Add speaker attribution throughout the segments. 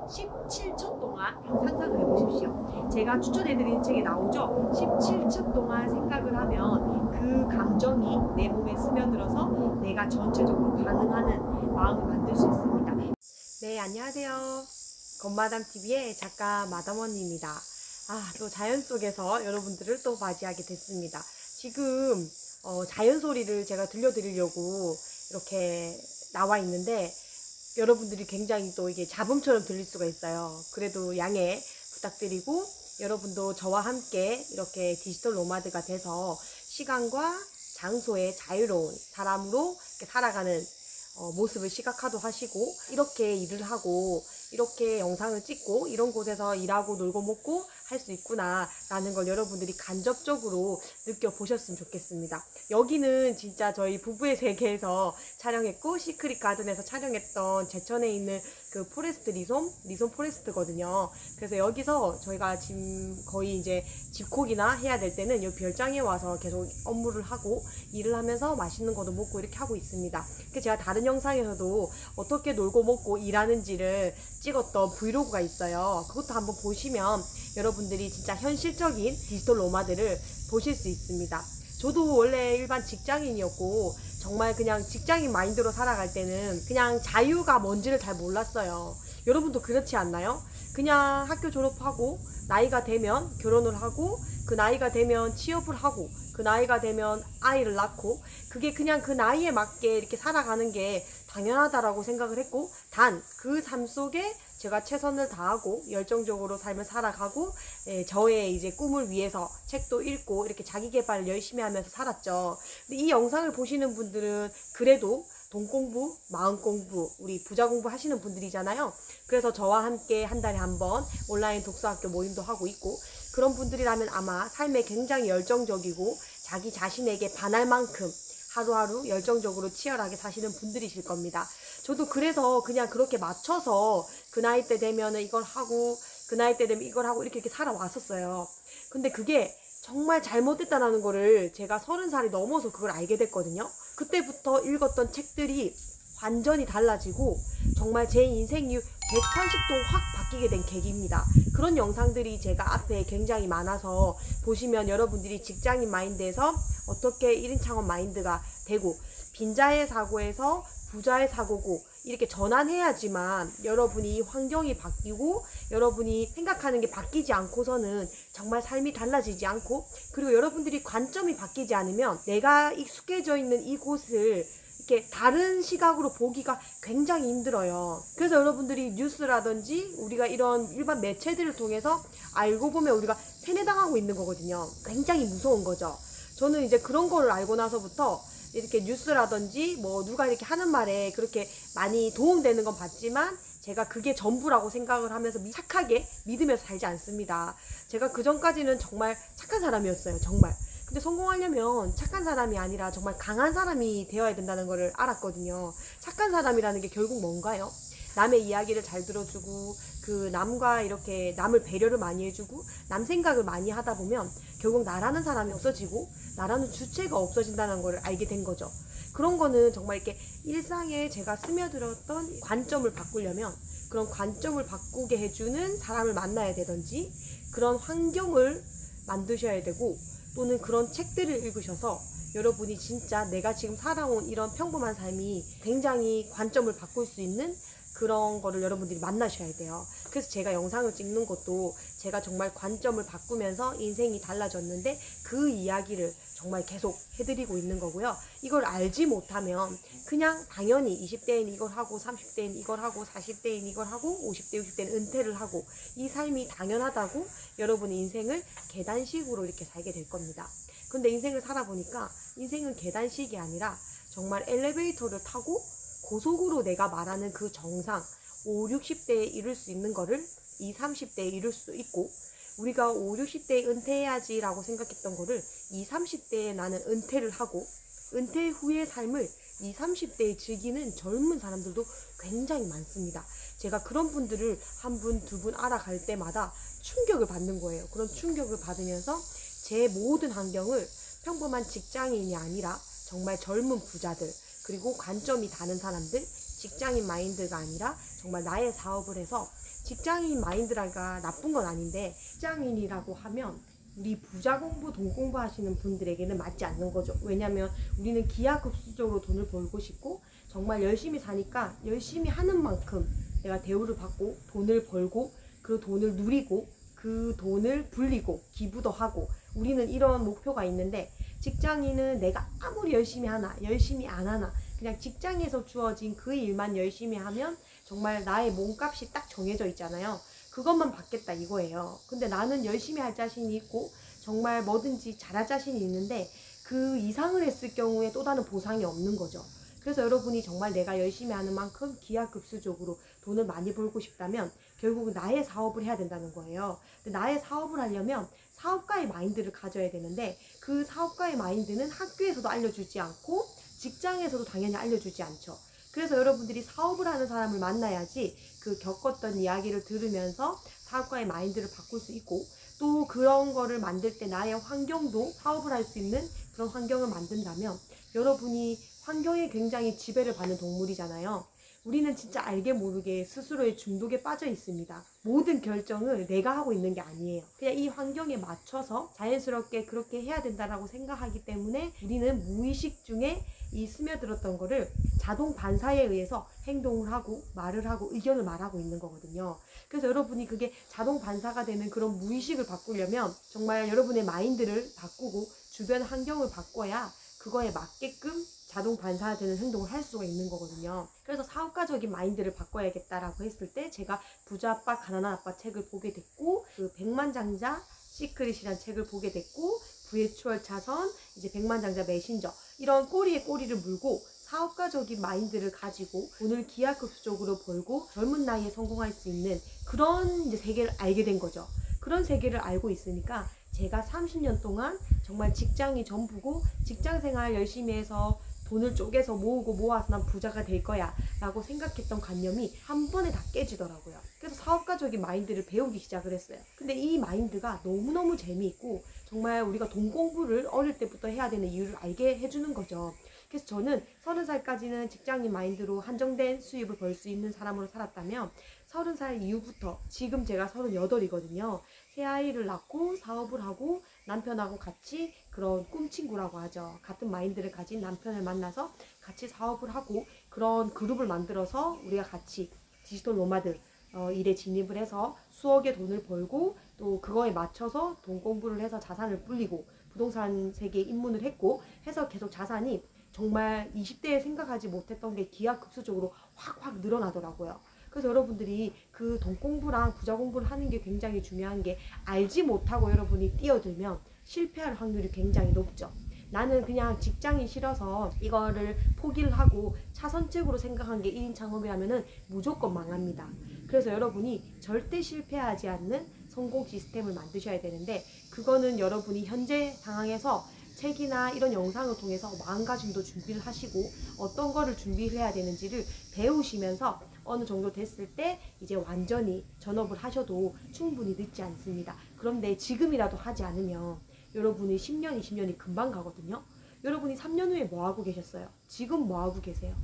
Speaker 1: 17초 동안 상상을 해보십시오. 제가 추천해드리는 책에 나오죠. 17초 동안 생각을 하면 그 감정이 내 몸에 스며들어서 내가 전체적으로 반응하는 마음을 만들 수 있습니다. 네, 안녕하세요. 건마담TV의 작가 마담원입니다. 또 자연 속에서 여러분들을 또 맞이하게 됐습니다. 지금 자연 소리를 제가 들려드리려고 이렇게 나와 있는데 여러분들이 굉장히 또 이게 잡음처럼 들릴 수가 있어요. 그래도 양해 부탁드리고 여러분도 저와 함께 이렇게 디지털 노마드가 돼서 시간과 장소에 자유로운 사람으로 이렇게 살아가는 모습을 시각화도 하시고, 이렇게 일을 하고 이렇게 영상을 찍고 이런 곳에서 일하고 놀고 먹고 할 수 있구나 라는 걸 여러분들이 간접적으로 느껴보셨으면 좋겠습니다. 여기는 진짜 저희 부부의 세계에서 촬영했고 시크릿 가든에서 촬영했던 제천에 있는 그 포레스트 리솜 포레스트거든요. 그래서 여기서 저희가 지금 거의 이제 집콕이나 해야 될 때는 이 별장에 와서 계속 업무를 하고 일을 하면서 맛있는 것도 먹고 이렇게 하고 있습니다. 그래서 제가 다른 영상에서도 어떻게 놀고 먹고 일하는지를 찍었던 브이로그가 있어요. 그것도 한번 보시면 여러분들이 진짜 현실적인 디지털 노마드를 보실 수 있습니다. 저도 원래 일반 직장인이었고 정말 그냥 직장인 마인드로 살아갈 때는 그냥 자유가 뭔지를 잘 몰랐어요. 여러분도 그렇지 않나요? 그냥 학교 졸업하고 나이가 되면 결혼을 하고 그 나이가 되면 취업을 하고 그 나이가 되면 아이를 낳고 그게 그냥 그 나이에 맞게 이렇게 살아가는 게 당연하다라고 생각을 했고, 단 그 삶 속에 제가 최선을 다하고 열정적으로 삶을 살아가고 저의 이제 꿈을 위해서 책도 읽고 이렇게 자기 개발을 열심히 하면서 살았죠. 근데 이 영상을 보시는 분들은 그래도 돈 공부, 마음 공부, 우리 부자 공부 하시는 분들이잖아요. 그래서 저와 함께 한 달에 한 번 온라인 독서학교 모임도 하고 있고, 그런 분들이라면 아마 삶에 굉장히 열정적이고 자기 자신에게 반할 만큼 하루하루 열정적으로 치열하게 사시는 분들이실 겁니다. 저도 그래서 그냥 그렇게 맞춰서 그 나이 때 되면은 이걸 하고 그 나이 때 되면 이걸 하고 이렇게 살아왔었어요. 근데 그게 정말 잘못됐다는 거를 제가 30살이 넘어서 그걸 알게 됐거든요. 그때부터 읽었던 책들이 완전히 달라지고 정말 제 인생이 180도 확 바뀌게 된 계기입니다. 그런 영상들이 제가 앞에 굉장히 많아서 보시면 여러분들이 직장인 마인드에서 어떻게 1인 창업 마인드가 되고 빈자의 사고에서 부자의 사고고 이렇게 전환해야지만 여러분이 환경이 바뀌고 여러분이 생각하는 게 바뀌지 않고서는 정말 삶이 달라지지 않고, 그리고 여러분들이 관점이 바뀌지 않으면 내가 익숙해져 있는 이곳을 이렇게 다른 시각으로 보기가 굉장히 힘들어요. 그래서 여러분들이 뉴스라든지 우리가 이런 일반 매체들을 통해서 알고 보면 우리가 세뇌당하고 있는 거거든요. 굉장히 무서운 거죠. 저는 이제 그런 거를 알고 나서부터 이렇게 뉴스라든지 뭐 누가 이렇게 하는 말에 그렇게 많이 도움되는 건 봤지만 제가 그게 전부라고 생각을 하면서 착하게 믿으면서 살지 않습니다. 제가 그 전까지는 정말 착한 사람이었어요. 정말. 근데 성공하려면 착한 사람이 아니라 정말 강한 사람이 되어야 된다는 걸 알았거든요. 착한 사람이라는 게 결국 뭔가요? 남의 이야기를 잘 들어주고 그 남과 이렇게 남을 배려를 많이 해주고 남 생각을 많이 하다 보면 결국 나라는 사람이 없어지고 나라는 주체가 없어진다는 걸 알게 된 거죠. 그런 거는 정말 이렇게 일상에 제가 스며들었던 관점을 바꾸려면 그런 관점을 바꾸게 해주는 사람을 만나야 되든지 그런 환경을 만드셔야 되고, 또는 그런 책들을 읽으셔서 여러분이 진짜 내가 지금 살아온 이런 평범한 삶이 굉장히 관점을 바꿀 수 있는 그런 거를 여러분들이 만나셔야 돼요. 그래서 제가 영상을 찍는 것도 제가 정말 관점을 바꾸면서 인생이 달라졌는데 그 이야기를 정말 계속 해드리고 있는 거고요. 이걸 알지 못하면 그냥 당연히 20대인 이걸 하고 30대인 이걸 하고 40대인 이걸 하고 50대 60대는 은퇴를 하고 이 삶이 당연하다고 여러분의 인생을 계단식으로 이렇게 살게 될 겁니다. 근데 인생을 살아보니까 인생은 계단식이 아니라 정말 엘리베이터를 타고 고속으로 내가 말하는 그 정상 5, 60대에 이룰 수 있는 거를 20, 30대에 이룰 수도 있고, 우리가 5, 60대에 은퇴해야지 라고 생각했던 거를 20, 30대에 나는 은퇴를 하고 은퇴 후의 삶을 20, 30대에 즐기는 젊은 사람들도 굉장히 많습니다. 제가 그런 분들을 한 분, 두 분 알아갈 때마다 충격을 받는 거예요. 그런 충격을 받으면서 제 모든 환경을 평범한 직장인이 아니라 정말 젊은 부자들, 그리고 관점이 다른 사람들, 직장인 마인드가 아니라 정말 나의 사업을 해서 직장인 마인드가 나쁜 건 아닌데 직장인이라고 하면 우리 부자 공부, 돈 공부 하시는 분들에게는 맞지 않는 거죠. 왜냐면 우리는 기하급수적으로 돈을 벌고 싶고 정말 열심히 사니까 열심히 하는 만큼 내가 대우를 받고 돈을 벌고 그 돈을 누리고 그 돈을 불리고 기부도 하고 우리는 이런 목표가 있는데 직장인은 내가 아무리 열심히 하나 열심히 안 하나 그냥 직장에서 주어진 그 일만 열심히 하면 정말 나의 몸값이 딱 정해져 있잖아요. 그것만 받겠다 이거예요. 근데 나는 열심히 할 자신이 있고 정말 뭐든지 잘할 자신이 있는데 그 이상을 했을 경우에 또 다른 보상이 없는 거죠. 그래서 여러분이 정말 내가 열심히 하는 만큼 기하급수적으로 돈을 많이 벌고 싶다면 결국은 나의 사업을 해야 된다는 거예요. 근데 나의 사업을 하려면 사업가의 마인드를 가져야 되는데 그 사업가의 마인드는 학교에서도 알려주지 않고 직장에서도 당연히 알려주지 않죠. 그래서 여러분들이 사업을 하는 사람을 만나야지 그 겪었던 이야기를 들으면서 사업가의 마인드를 바꿀 수 있고 또 그런 거를 만들 때 나의 환경도 사업을 할 수 있는 그런 환경을 만든다면 여러분이 환경에 굉장히 지배를 받는 동물이잖아요. 우리는 진짜 알게 모르게 스스로의 중독에 빠져 있습니다. 모든 결정을 내가 하고 있는 게 아니에요. 그냥 이 환경에 맞춰서 자연스럽게 그렇게 해야 된다라고 생각하기 때문에 우리는 무의식 중에 이 스며들었던 거를 자동 반사에 의해서 행동을 하고 말을 하고 의견을 말하고 있는 거거든요. 그래서 여러분이 그게 자동 반사가 되는 그런 무의식을 바꾸려면 정말 여러분의 마인드를 바꾸고 주변 환경을 바꿔야 그거에 맞게끔 자동 반사되는 행동을 할 수가 있는 거거든요. 그래서 사업가적인 마인드를 바꿔야겠다라고 했을 때 제가 부자 아빠 가난한 아빠 책을 보게 됐고 그 백만장자 시크릿이라는 책을 보게 됐고 부의 추월 차선 이제 백만장자 메신저 이런 꼬리에 꼬리를 물고 사업가적인 마인드를 가지고 돈을 기하급수적으로 벌고 젊은 나이에 성공할 수 있는 그런 이제 세계를 알게 된 거죠. 그런 세계를 알고 있으니까 제가 30년 동안 정말 직장이 전부고 직장생활 열심히 해서 돈을 쪼개서 모으고 모아서 난 부자가 될 거야 라고 생각했던 관념이 한 번에 다 깨지더라고요. 그래서 사업가적인 마인드를 배우기 시작을 했어요. 근데 이 마인드가 너무너무 재미있고 정말 우리가 돈 공부를 어릴 때부터 해야 되는 이유를 알게 해주는 거죠. 그래서 저는 30살까지는 직장인 마인드로 한정된 수입을 벌 수 있는 사람으로 살았다면 30살 이후부터 지금 제가 38이거든요. 새 아이를 낳고 사업을 하고 남편하고 같이 그런 꿈친구라고 하죠. 같은 마인드를 가진 남편을 만나서 같이 사업을 하고 그런 그룹을 만들어서 우리가 같이 디지털 노마드 일에 진입을 해서 수억의 돈을 벌고 또 그거에 맞춰서 돈 공부를 해서 자산을 불리고 부동산 세계에 입문을 했고 해서 계속 자산이 정말 20대에 생각하지 못했던 게 기하급수적으로 확 늘어나더라고요. 그래서 여러분들이 그 돈 공부랑 부자 공부를 하는 게 굉장히 중요한 게 알지 못하고 여러분이 뛰어들면 실패할 확률이 굉장히 높죠. 나는 그냥 직장이 싫어서 이거를 포기를 하고 차선책으로 생각한 게 1인 창업이라면 무조건 망합니다. 그래서 여러분이 절대 실패하지 않는 성공 시스템을 만드셔야 되는데 그거는 여러분이 현재 상황에서 책이나 이런 영상을 통해서 마음가짐도 준비를 하시고 어떤 거를 준비를 해야 되는지를 배우시면서 어느 정도 됐을 때 이제 완전히 전업을 하셔도 충분히 늦지 않습니다. 그런데 지금이라도 하지 않으면 여러분이 10년, 20년이 금방 가거든요. 여러분이 3년 후에 뭐 하고 계셨어요? 지금 뭐 하고 계세요?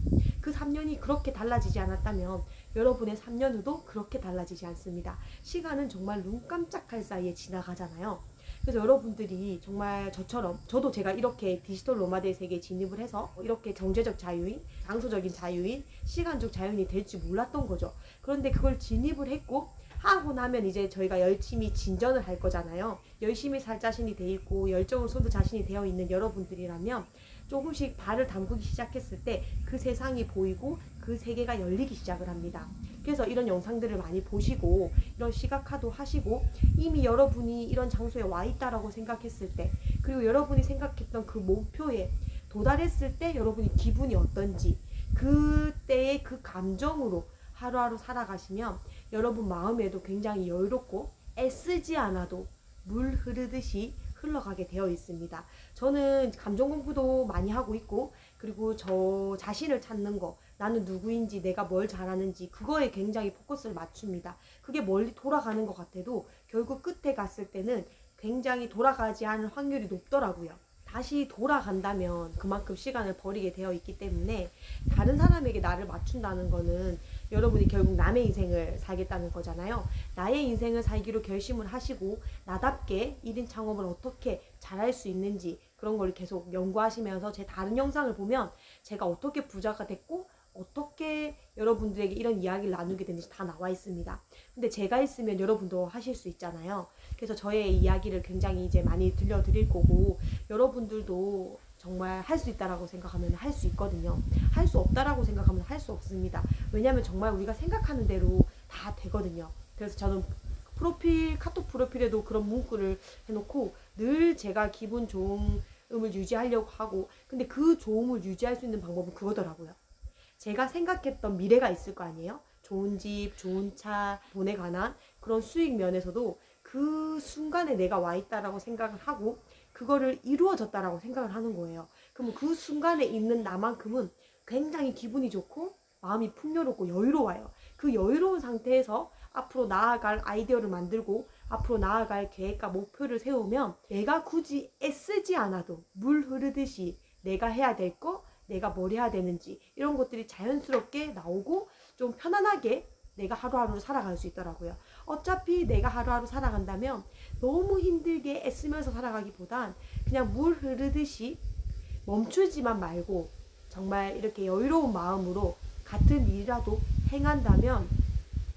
Speaker 1: 그 3년이 그렇게 달라지지 않았다면 여러분의 3년 후도 그렇게 달라지지 않습니다. 시간은 정말 눈 깜짝할 사이에 지나가잖아요. 그래서 여러분들이 정말 저처럼 저도 제가 이렇게 디지털 노마드의 세계에 진입을 해서 이렇게 경제적 자유인, 장소적인 자유인, 시간적 자유인이 될지 몰랐던 거죠. 그런데 그걸 진입을 했고 하고 나면 이제 저희가 열심히 진전을 할 거잖아요. 열심히 살 자신이 돼 있고 열정을 쏟을 자신이 되어 있는 여러분들이라면 조금씩 발을 담그기 시작했을 때 그 세상이 보이고 그 세계가 열리기 시작을 합니다. 그래서 이런 영상들을 많이 보시고 이런 시각화도 하시고 이미 여러분이 이런 장소에 와 있다라고 생각했을 때 그리고 여러분이 생각했던 그 목표에 도달했을 때 여러분이 기분이 어떤지 그때의 그 감정으로 하루하루 살아가시면 여러분 마음에도 굉장히 여유롭고 애쓰지 않아도 물 흐르듯이 흘러가게 되어 있습니다. 저는 감정 공부도 많이 하고 있고 그리고 저 자신을 찾는 거 나는 누구인지 내가 뭘 잘하는지 그거에 굉장히 포커스를 맞춥니다. 그게 멀리 돌아가는 것 같아도 결국 끝에 갔을 때는 굉장히 돌아가지 않을 확률이 높더라고요. 다시 돌아간다면 그만큼 시간을 버리게 되어 있기 때문에 다른 사람에게 나를 맞춘다는 거는 여러분이 결국 남의 인생을 살겠다는 거잖아요. 나의 인생을 살기로 결심을 하시고 나답게 1인 창업을 어떻게 잘할 수 있는지 그런 걸 계속 연구하시면서 제 다른 영상을 보면 제가 어떻게 부자가 됐고 어떻게 여러분들에게 이런 이야기를 나누게 되는지 다 나와 있습니다. 근데 제가 있으면 여러분도 하실 수 있잖아요. 그래서 저의 이야기를 굉장히 이제 많이 들려드릴 거고 여러분들도 정말 할 수 있다라고 생각하면 할 수 있거든요. 할 수 없다라고 생각하면 할 수 없습니다. 왜냐하면 정말 우리가 생각하는 대로 다 되거든요. 그래서 저는 카톡 프로필에도 그런 문구를 해놓고 늘 제가 기분 좋음을 유지하려고 하고 근데 그 좋음을 유지할 수 있는 방법은 그거더라고요. 제가 생각했던 미래가 있을 거 아니에요? 좋은 집, 좋은 차, 돈에 관한 그런 수익 면에서도 그 순간에 내가 와 있다라고 생각을 하고 그거를 이루어졌다라고 생각을 하는 거예요. 그러면 그 순간에 있는 나만큼은 굉장히 기분이 좋고 마음이 풍요롭고 여유로워요. 그 여유로운 상태에서 앞으로 나아갈 아이디어를 만들고 앞으로 나아갈 계획과 목표를 세우면 내가 굳이 애쓰지 않아도 물 흐르듯이 내가 해야 될 거 내가 뭘 해야 되는지 이런 것들이 자연스럽게 나오고 좀 편안하게 내가 하루하루를 살아갈 수 있더라고요. 어차피 내가 하루하루 살아간다면 너무 힘들게 애쓰면서 살아가기보단 그냥 물 흐르듯이 멈추지만 말고 정말 이렇게 여유로운 마음으로 같은 일이라도 행한다면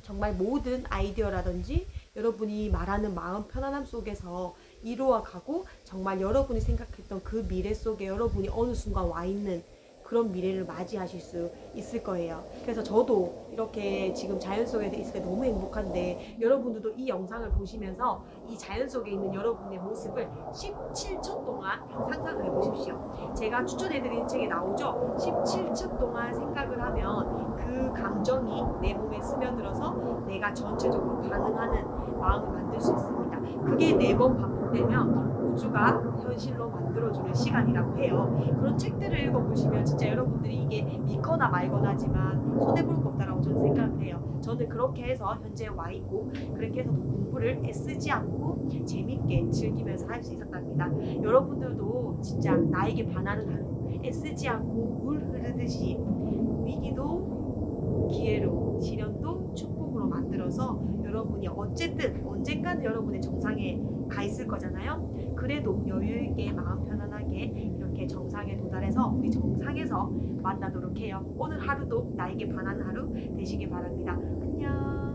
Speaker 1: 정말 모든 아이디어라든지 여러분이 말하는 마음 편안함 속에서 이루어가고 정말 여러분이 생각했던 그 미래 속에 여러분이 어느 순간 와 있는 그런 미래를 맞이하실 수 있을 거예요. 그래서 저도 이렇게 지금 자연 속에서 있을 때 너무 행복한데 여러분들도 이 영상을 보시면서 이 자연 속에 있는 여러분의 모습을 17초 동안 상상을 해보십시오. 제가 추천해드린 책에 나오죠. 17초 동안 생각을 하면 그 감정이 내 몸에 스며들어서 내가 전체적으로 반응하는 마음을 만들 수 있습니다. 그게 4번 반복되면 우주가 현실로 만들어주는 시간이라고 해요. 그런 책들을 읽어보시면 진짜 여러분들이 이게 믿거나 말거나지만 손해볼 거 없다라고 저는 생각을 해요. 저는 그렇게 해서 현재 와 있고 그렇게 해서 공부를 애쓰지 않고 재밌게 즐기면서 할 수 있었답니다. 여러분들도 진짜 나에게 반하는 하루 애쓰지 않고 물 흐르듯이 위기도 기회로 시련도 축복으로 만들어서 여러분이 어쨌든 언젠가는 여러분의 정상에 가 있을 거잖아요. 그래도 여유있게 마음 편안하게 이렇게 정상에 도달해서 우리 정상에서 만나도록 해요. 오늘 하루도 나에게 반하는 하루 되시길 바랍니다. 안녕.